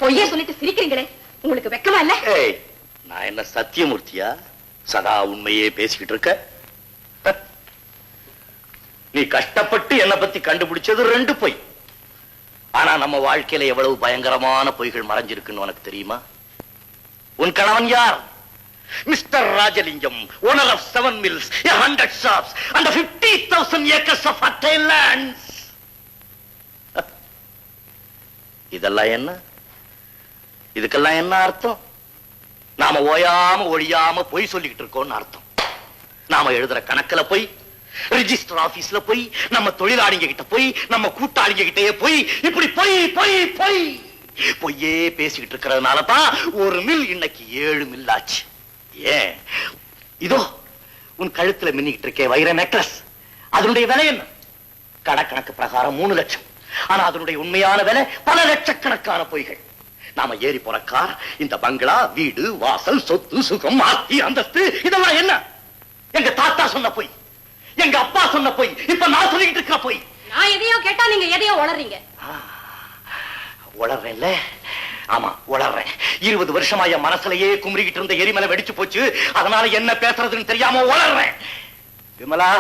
பொய்யா சொல்லிட்டு சிரிக்கிறீங்களே, உங்களுக்கு வெக்கமா இல்ல? நான் என்ன சத்தியமூர்த்தியா சதா உண்மையே பேசிக்கிட்டு இருக்க? நீ கஷ்டப்பட்டு என்னை பத்தி கண்டுபிடிச்சது 2 பொய். ஆனா நம்ம வாழ்க்கையில எவ்வளவு பயங்கரமான பொய்கள் மறைஞ்சிருக்குன்னு உனக்கு தெரியுமா? உன் கணவன் யார்? Mister Rajalingam, owner of 7 mills, 100 shops and 50,000 acres of fertile lands. இதெல்லாம் என்ன? இதுக்கெல்லாம் என்ன அர்த்தம்? நாம ஓயாம ஒழியாம பொய் சொல்லிக்கிட்டு இருக்கோம்னு அர்த்தம். நாம எழுதுற கணக்குல போய், ரெஜிஸ்டர் ஆபீஸ்ல போய், நம்ம தொழிலாளிங்க கிட்ட போய், நம்ம கூட்டாளிங்க கிட்டே போய், இப்படி பொய் பொய் பொய் பொய்யே பேசிக்கிட்டு இருக்கிறதுனால தான் ஒரு மில் இன்னைக்கு 7 மில் ஆச்சு. ஏன்? இதோ உன் கழுத்துல மின்னிக்கிட்டு இருக்கே வைர நெக்லஸ், அதனுடைய விலை என்ன? கணக்கு பிரகாரம் 3 லட்சம். ஆனா அதனுடைய உண்மையான விலை பல லட்சக்கணக்கான பொய்கள். நாம ஏறி போற கார், இந்த பங்களா, வீடு, வாசல், சொத்து, சுகம், ஆஸ்தி, அந்தஸ்து, இதெல்லாம் என்ன? எங்க தாத்தா சொன்ன பொய், எங்க அப்பா சொன்ன பொய், இப்ப நான் சொல்லிட்டு இருக்க பொய். நான் எதையோ கேட்டா நீங்க எதையோ உளறீங்க. உளறேன்ல? ஆமா உளறேன். 20 வருஷமா என் மனசுலயே குமரிக்கிட்டு இருந்த எரிமலை வெடிச்சு போச்சு. அதனால என்ன பேசுறதுன்னு தெரியாம உளறேன். விமலா,